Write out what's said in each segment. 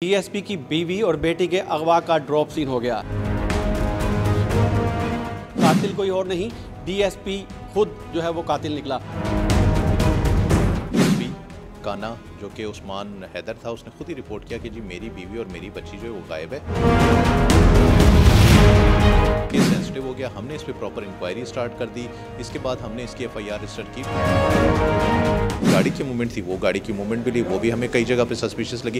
DSP की बीवी और बेटी के अगवा का ड्रॉप सीन हो गया। कातिल कोई और नहीं, डीएसपी खुद जो है वो कातिल निकला। डीएसपी काना जो कि उस्मान हैदर था, उसने खुद ही रिपोर्ट किया कि जी मेरी बीवी और मेरी बच्ची जो है वो गायब है। केस सेंसिटिव हो गया, हमने इस पर प्रॉपर इंक्वायरी स्टार्ट कर दी। इसके बाद हमने इसकी एफआईआर रजिस्टर की। गाड़ी की मूवमेंट थी, वो गाड़ी की मूवमेंट भी ली, वो भी हमें कई जगह पे सस्पिशियस लगी।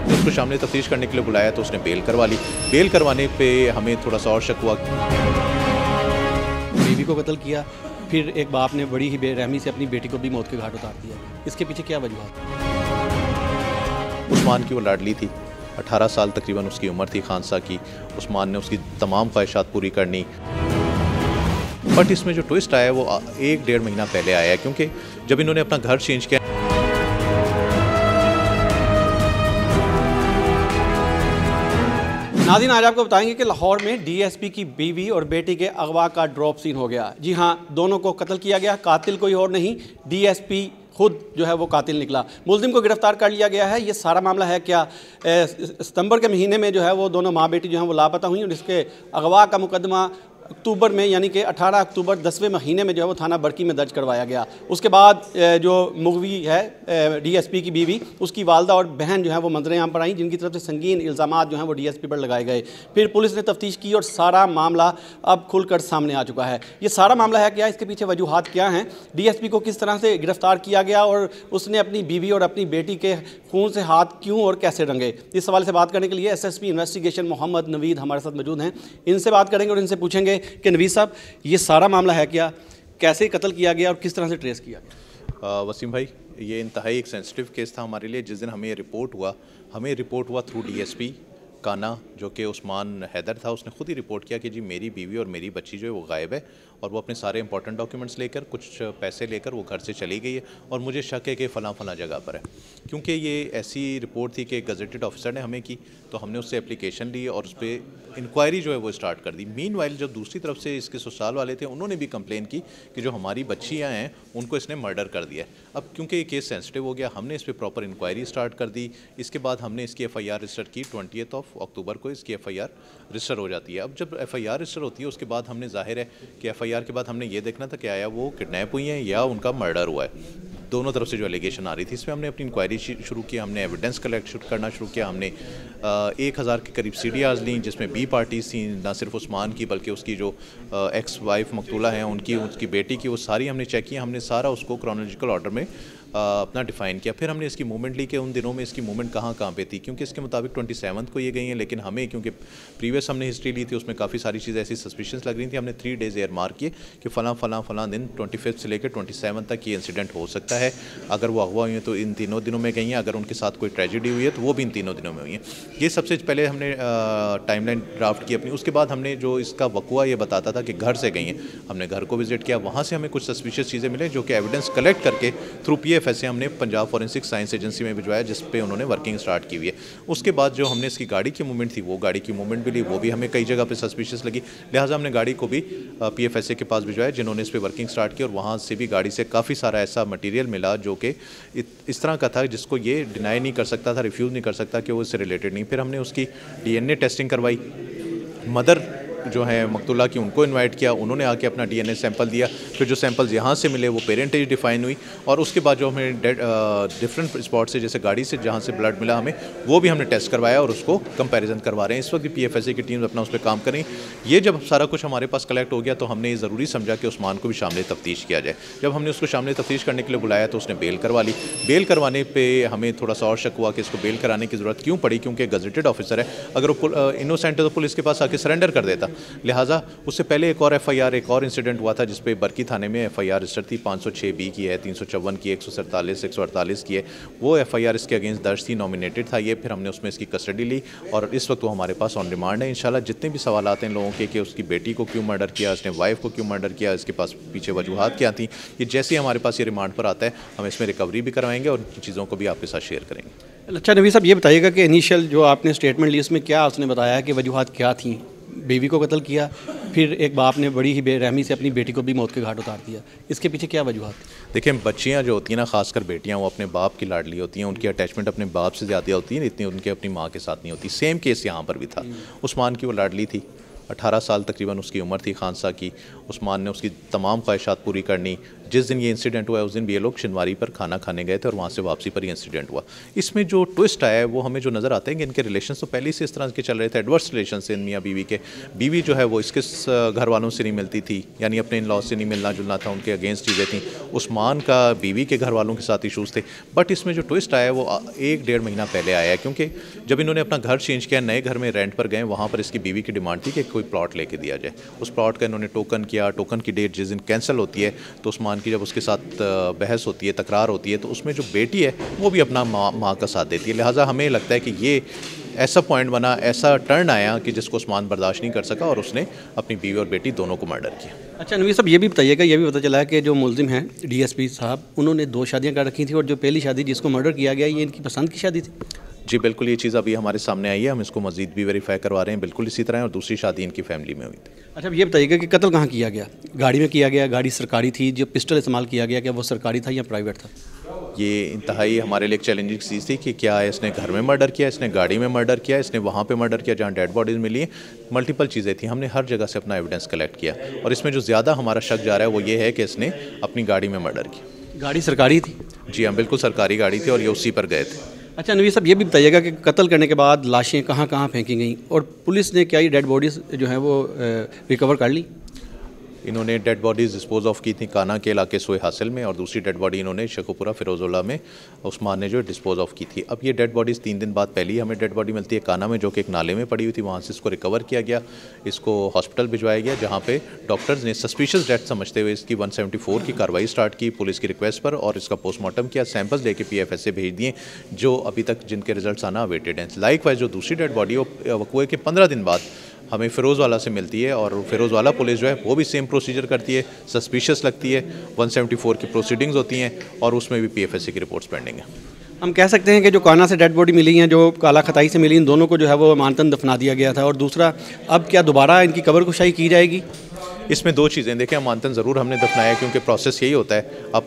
उसको सामने तफ्तीश करने के लिए बुलाया तो उसने बेल करवा ली। बेल करवाने पे हमें थोड़ा सा और शक हुआ। बीवी को कत्ल किया, फिर एक बाप ने बड़ी ही बेरहमी से अपनी बेटी को भी मौत के घाट उतार दिया। इसके पीछे क्या वजूहत? उस्मान की वो लाडली थी, 18 साल तकरीबन उसकी उम्र थी खानसा की। उस्मान ने उसकी तमाम ख्वाहिशात पूरी करनी। बट इसमें जो ट्विस्ट आया वो 1-1.5 महीना पहले आया, क्योंकि जब इन्होंने अपना घर चेंज किया। नाज़रीन, आज आपको बताएंगे कि लाहौर में डीएसपी की बीवी और बेटी के अगवा का ड्रॉप सीन हो गया। जी हाँ, दोनों को कत्ल किया गया। कातिल कोई और नहीं, डीएसपी खुद जो है वो कातिल निकला। मुलजिम को गिरफ्तार कर लिया गया है। ये सारा मामला है क्या, सितंबर के महीने में जो है वो दोनों माँ बेटी जो हैं वो लापता हुई और इसके अगवा का मुकदमा अक्टूबर में, यानी कि 18 अक्टूबर 10वें महीने में जो है वो थाना बरकी में दर्ज करवाया गया। उसके बाद जो मुगवी है डीएसपी की बीवी, उसकी वालदा और बहन जो है वो मंजर-ए-आम पर आई, जिनकी तरफ से संगीन इल्ज़ामात जो हैं वो डीएसपी पर लगाए गए। फिर पुलिस ने तफ्तीश की और सारा मामला अब खुलकर सामने आ चुका है। ये सारा मामला है क्या, इसके पीछे वजूहात क्या हैं, डीएसपी को किस तरह से गिरफ्तार किया गया और उसने अपनी बीवी और अपनी बेटी के खून से हाथ क्यों और कैसे रंगे, इस सवाल से बात करने के लिए एसएसपी इन्वेस्टिगेशन मोहम्मद नवीद हमारे साथ मौजूद हैं। इनसे बात करेंगे और इनसे पूछेंगे कि नवीद साहब, ये सारा मामला है क्या, कैसे कत्ल किया गया और किस तरह से ट्रेस किया गया? वसीम भाई, ये इंतहाई एक सेंसिटिव केस था हमारे लिए। जिस दिन हमें रिपोर्ट हुआ थ्रू डीएसपी काना जो कि उस्मान हैदर था, उसने खुद ही रिपोर्ट किया कि जी मेरी बीवी और मेरी बच्ची जो है वो गायब है और वो अपने सारे इंपॉर्टेंट डॉक्यूमेंट्स लेकर, कुछ पैसे लेकर वो घर से चली गई है और मुझे शक है कि फ़लाँ जगह पर है। क्योंकि ये ऐसी रिपोर्ट थी कि एक गजेटेड ऑफिसर ने हमें की, तो हमने उससे एप्लीकेशन ली और उस पर इंक्वायरी जो है वो स्टार्ट कर दी। मीनवाइल जो दूसरी तरफ से इसके ससुराल वाले थे, उन्होंने भी कंप्लेन की कि जो हमारी बच्चियाँ हैं उनको इसने मर्डर कर दिया है। अब क्योंकि ये केस सेंसिटिव हो गया, हमने इस पर प्रॉपर इंक्वायरी स्टार्ट कर दी। इसके बाद हमने इसकी एफआईआर रजिस्टर की। 20 अक्टूबर को इसकी एफआईआर रजिस्टर हो जाती है। अब जब एफआईआर रजिस्टर होती है, उसके बाद हमने, जाहिर है कि एफआईआर के बाद हमने ये देखना था कि आया वो किडनैप हुई हैं या उनका मर्डर हुआ है। दोनों तरफ से जो एलिगेशन आ रही थी, इसमें हमने अपनी इंक्वायरी शुरू की, हमने एविडेंस कलेक्ट करना शुरू किया। हमने 1000 के करीब सीडीआर्स ली, जिसमें बी पार्टीज थी, ना सिर्फ उस्मान की बल्कि उसकी जो एक्स वाइफ मकतूला हैं उनकी, उसकी बेटी की, वो सारी हमने चेक किया। हमने सारा उसको क्रोनोलॉजिकल ऑर्डर में अपना डिफ़ाइन किया। फिर हमने इसकी मूवमेंट ली कि उन दिनों में इसकी मूवमेंट कहाँ पे थी, क्योंकि इसके मुताबिक 27 को ये गई हैं, लेकिन हमें क्योंकि प्रीवियस हमने हिस्ट्री ली थी, उसमें काफ़ी सारी चीज़ें ऐसी सस्पिशियस लग रही थी। हमने 3 डेज़ एयर मार्क किए कि फ़लाँ दिन 25 से लेकर 27 तक ये इंसिडेंट हो सकता है। अगर वो अगवा हुई हैं तो इन तीनों दिनों में गई हैं, अगर उनके साथ कोई ट्रेजिडी हुई है तो वो भी इन तीनों दिनों में हुई हैं। ये सबसे पहले हमने टाइमलाइन ड्राफ्ट की अपनी। उसके बाद हमने जो इसका वक़ुआ ये बताता था कि घर से गई हैं, हमने घर को विजिट किया। वहाँ से हमें कुछ सस्पिशियस चीज़ें मिले जो कि एविडेंस कलेक्ट करके थ्रू PFS से हमने पंजाब फॉरेंसिक साइंस एजेंसी में भिजवाया, जिस पे उन्होंने वर्किंग स्टार्ट की हुई है। उसके बाद जो हमने इसकी गाड़ी की मूवमेंट थी, वो गाड़ी की मूवमेंट भी ली, वो भी हमें कई जगह पे सस्पिशियस लगी। लिहाजा हमने गाड़ी को भी PFSA के पास भिजवाया, जिन्होंने इस पर वर्किंग स्टार्ट की और वहाँ से भी गाड़ी से काफ़ी सारा ऐसा मटीरियल मिला जो कि इस तरह का था जिसको ये डिनाई नहीं कर सकता था, रिफ्यूज़ नहीं कर सकता कि वो इससे रिलेटेड नहीं। फिर हमने उसकी DNA टेस्टिंग करवाई। मदर जो है मकतूला की, उनको इनवाइट किया, उन्होंने आके अपना DNA सैंपल दिया। फिर जो सैंपल्स यहाँ से मिले वो पेरेंटेज डिफाइन हुई और उसके बाद जो हमें डिफरेंट स्पॉट से, जैसे गाड़ी से जहाँ से ब्लड मिला हमें, वो भी हमने टेस्ट करवाया और उसको कंपैरिजन करवा रहे हैं। इस वक्त भी PFSA की टीम अपना उस पर काम करें। ये जब सारा कुछ हमारे पास कलेक्ट हो गया तो हमने ये ज़रूरी समझा कि उस्मान को भी शामिल तफ्तीश किया जाए। जब हमने उसको शामिल तफ्तीश करने के लिए बुलाया तो उसने बेल करवा ली। बेल करवाने पर हमें थोड़ा सा और शक हुआ कि इसको बेल कराने की ज़रूरत क्यों पड़ी, क्योंकि गजेटेड ऑफिसर है। अगर वो इनोसेंट है तो पुलिस के पास आके सरेंडर कर देता। लिहाजा उससे पहले एक और एफआईआर, एक और इंसिडेंट हुआ था जिस पे बरकी थाने में एफआईआर रजिस्टर थी। 506B की है, 354 की, 147, 148 की है। वो एफआईआर इसके अगेंस्ट दर्ज थी, नॉमिनेटेड था ये। फिर हमने उसमें इसकी कस्टडी ली और इस वक्त वो हमारे पास ऑन रिमांड है। इंशाल्लाह जितने भी सवाल आते हैं लोगों के कि उसकी बेटी को क्यों मर्डर किया, उसने वाइफ को क्यों मर्डर किया, इसके पास पीछे वजूहात क्या थी, ये जैसे ही हमारे पास ये रिमांड पर आता है हम इसमें रिकवरी भी करवाएंगे और चीज़ों को भी आपके साथ शेयर करेंगे। अच्छा नबी साहब, ये बताइएगा कि इनिशियल जो आपने स्टेटमेंट ली उसमें क्या उसने बताया कि वजूहात क्या थी? बीवी को कत्ल किया, फिर एक बाप ने बड़ी ही बेरहमी से अपनी बेटी को भी मौत के घाट उतार दिया। इसके पीछे क्या वजूहत थी? देखिए, बच्चियाँ जो होती हैं ना, खासकर बेटियाँ, वो अपने बाप की लाडली होती हैं, उनकी अटैचमेंट अपने बाप से ज़्यादा होती है, इतनी उनके अपनी माँ के साथ नहीं होती। सेम केस यहाँ पर भी था। उस्मान की वो लाडली थी, 18 साल तकरीबन उसकी उम्र थी खानसा की। उस्मान ने उसकी तमाम ख्वाहिशात पूरी करनी। जिस दिन ये इंसिडेंट हुआ है उस दिन भी ये लोग शिनवारी पर खाना खाने गए थे और वहाँ से वापसी पर ही इंसिडेंट हुआ। इसमें जो ट्विस्ट आया है वो हमें जो नज़र आता है कि इनके रिलेशंस तो पहले से इस तरह के चल रहे थे, एडवर्स रिलेशन से इन मियाँ बीवी के। बीवी जो है वो इसके घर वालों से नहीं मिलती थी, यानी अपने इन लॉ से नहीं मिलना जुलना था, उनके अगेंस्ट चीज़ें थी। उस्मान का बीवी के घर वालों के साथ इशूज़ थे। बट इसमें जो ट्विस्ट आया है वो 1-1.5 महीना पहले आया है, क्योंकि जब इन्होंने अपना घर चेंज किया, नए घर में रेंट पर गए, वहाँ पर इसकी बीवी की डिमांड थी कि कोई प्लॉट लेके दिया जाए। उस प्लॉट का इन्होंने टोकन किया। टोकन की डेट जिस दिन कैंसिल होती है तो उस्मान की जब उसके साथ बहस होती है, तकरार होती है, तो उसमें जो बेटी है वो भी अपना माँ का साथ देती है। लिहाजा हमें लगता है कि ये ऐसा पॉइंट बना, ऐसा टर्न आया कि जिसको उस्मान बर्दाश्त नहीं कर सका और उसने अपनी बीवी और बेटी दोनों को मर्डर किया। अच्छा नवीर साहब, ये भी बताइएगा, ये भी पता चला है कि जो मुलजिम हैं डीएसपी साहब, उन्होंने 2 शादियाँ कर रखी थी और जो पहली शादी जिसको मर्डर किया गया ये इनकी पसंद की शादी थी? जी बिल्कुल, ये चीज़ अभी हमारे सामने आई है, हम इसको मज़ीद भी वेरीफाई करवा रहे हैं। बिल्कुल इसी तरह, और दूसरी शादी इनकी फैमिली में हुई थी। अच्छा, अब ये बताइएगा कि कत्ल कहाँ किया गया? गाड़ी में किया गया? गाड़ी सरकारी थी? जो पिस्टल इस्तेमाल किया गया क्या वो सरकारी था या प्राइवेट था? ये इंतहाई हमारे लिए एक चैलेंजिंग चीज़ थी कि क्या इसने घर में मर्डर किया, इसने गाड़ी में मर्डर किया, इसने वहाँ पे मर्डर किया जहाँ डेड बॉडीज़ मिली हैं। मल्टीपल चीज़ें थी, हमने हर जगह से अपना एविडेंस कलेक्ट किया और इसमें जो ज़्यादा हमारा शक जा रहा है वो ये है कि इसने अपनी गाड़ी में मर्डर किया। गाड़ी सरकारी थी? जी हाँ, बिल्कुल सरकारी गाड़ी थी और ये उसी पर गए थे। अच्छा नवीर साहब, ये भी बताइएगा कि कत्ल करने के बाद लाशें कहाँ कहाँ फेंकी गईं और पुलिस ने क्या ये डेड बॉडीज़ जो हैं वो रिकवर कर ली? इन्होंने डेड बॉडीज़ डिस्पोज ऑफ की थी काना के इलाके सोए हासिल में, और दूसरी डेड बॉडी इन्होंने शेखुपुरा फिरोजुल्लाह में उस्मान ने जो डिस्पोज ऑफ की थी। अब ये डेड बॉडीज़ 3 दिन बाद पहले ही हमें डेड बॉडी मिलती है काना में, जो कि एक नाले में पड़ी हुई थी। वहाँ से इसको रिकवर किया गया, इसको हॉस्पिटल भिजवाया गया, जहाँ पे डॉक्टर्स ने सस्पिशियस डेथ समझते हुए इसकी 174 की कार्रवाई स्टार्ट की पुलिस की रिक्वेस्ट पर, और इसका पोस्टमार्टम किया, सैंपल्स लेके PFS से भेज दिए, जो अभी तक जिनके रिजल्ट आना अवेटेड हैं। लाइकवाइज जो दूसरी डेड बॉडी वकुए के 15 दिन बाद हमें फिरोज़वाला से मिलती है, और फिरोज़वाला पुलिस जो है वो भी सेम प्रोसीजर करती है, सस्पिशियस लगती है, 174 की प्रोसीडिंग्स होती हैं और उसमें भी PFSC की रिपोर्ट्स पेंडिंग है। हम कह सकते हैं कि जो काना से डेड बॉडी मिली हैं, जो काला खताई से मिली, इन दोनों को जो है वो मानतन दफना दिया गया था, और दूसरा अब क्या दोबारा इनकी कब्र कुशाई की जाएगी? इसमें 2 चीज़ें देखें, मानतन ज़रूर हमने दफनाया क्योंकि प्रोसेस यही होता है। अब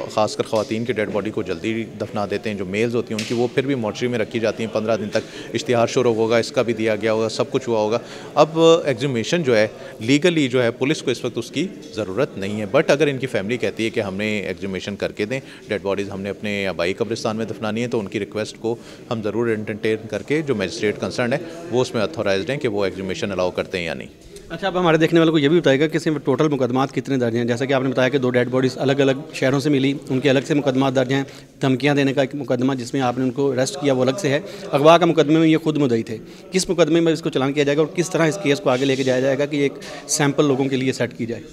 ख़ासकर ख़वातीन की डेड बॉडी को जल्दी दफना देते हैं, जो मेल्स होती हैं उनकी वो फिर भी मोर्चरी में रखी जाती हैं 15 दिन तक। इश्तिहार शुरू होगा, इसका भी दिया गया होगा, सब कुछ हुआ होगा। अब एक्सहुमेशन जो है लीगली जो है पुलिस को इस वक्त उसकी ज़रूरत नहीं है, बट अगर इनकी फैमिली कहती है कि हमने एक्सहुमेशन करके दें, डेड बॉडीज़ हमने अपने आबाई कब्रिस्तान में दफनानी है, तो उनकी रिक्वेस्ट को हम ज़रूर एंटरटेन करके जो मजिस्ट्रेट कंसर्न है वो उसमें अथोराइज्ड हैं कि वो एक्सहुमेशन अलाउ करते हैं या नहीं। अच्छा, अब हमारे देखने वालों को ये भी बताएगा कि इसमें टोटल मुकदमात कितने दर्ज हैं? जैसा कि आपने बताया कि 2 डेड बॉडीज़ अलग अलग शहरों से मिली, उनके अलग से मुकदमात दर्ज हैं। धमकियां देने का एक मुकदमा जिसमें आपने उनको अरेस्ट किया वो अलग से है। अगवा का मुकदमे में ये खुद मुद्दई थे। किस मुकदमे में इसको चलान किया जाएगा और किस तरह इस केस को आगे लेके जाया जाएगा कि एक सैंपल लोगों के लिए सेट की जाए?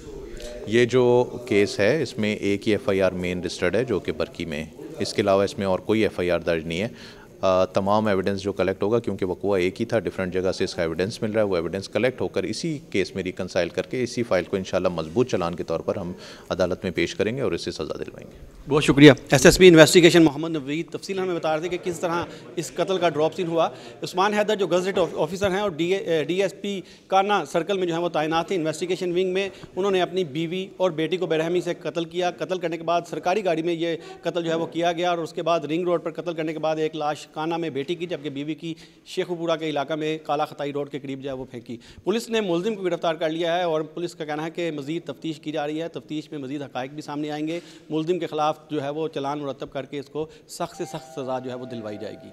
ये जो केस है इसमें एक ही FIR मेन रजिस्टर्ड है जो कि बरकी में है। इसके अलावा इसमें और कोई FIR दर्ज नहीं है। तमाम एविडेंस जो कलेक्ट होगा, क्योंकि वक़ुआ एक ही था, डिफरेंट जगह से इसका एविडेंस मिल रहा है, वो एविडेंस कलेक्ट होकर इसी केस में रिकंसाइल करके इसी फाइल को इंशाल्लाह मजबूत चालान के तौर पर हम अदालत में पेश करेंगे और इससे सज़ा दिलवाएंगे। बहुत शुक्रिया। SSP इन्वेस्टिगेशन मोहम्मद नवीद तफसील हमें बता रहे थे कि किस तरह इस कत्ल का ड्रॉप सीन हुआ। उस्मान हैदर जो गजट ऑफिसर हैं और DSP काना सर्कल में जो है वो तैनात थे इन्वेस्टिगेशन विंग में, उन्होंने अपनी बीवी और बेटी को बेरहमी से कत्ल किया। कत्ल करने के बाद सरकारी गाड़ी में ये कत्ल जो है वो किया गया, और उसके बाद रिंग रोड पर कत्ल करने के बाद एक लाश काना में बेटी की, जबकि बीवी की शेखुपुरा के इलाका में काला खताई रोड के करीब जो है वो फेंकी। पुलिस ने मुलजिम को गिरफ्तार कर लिया है और पुलिस का कहना है कि मज़ीद तफ्तीश की जा रही है। तफ्तीश में मज़ीद हक़ाइक़ भी सामने आएंगे। मुलजिम के खिलाफ जो है वो चालान मुरतब करके इसको सख्त से सख्त सज़ा जो है वो दिलवाई जाएगी।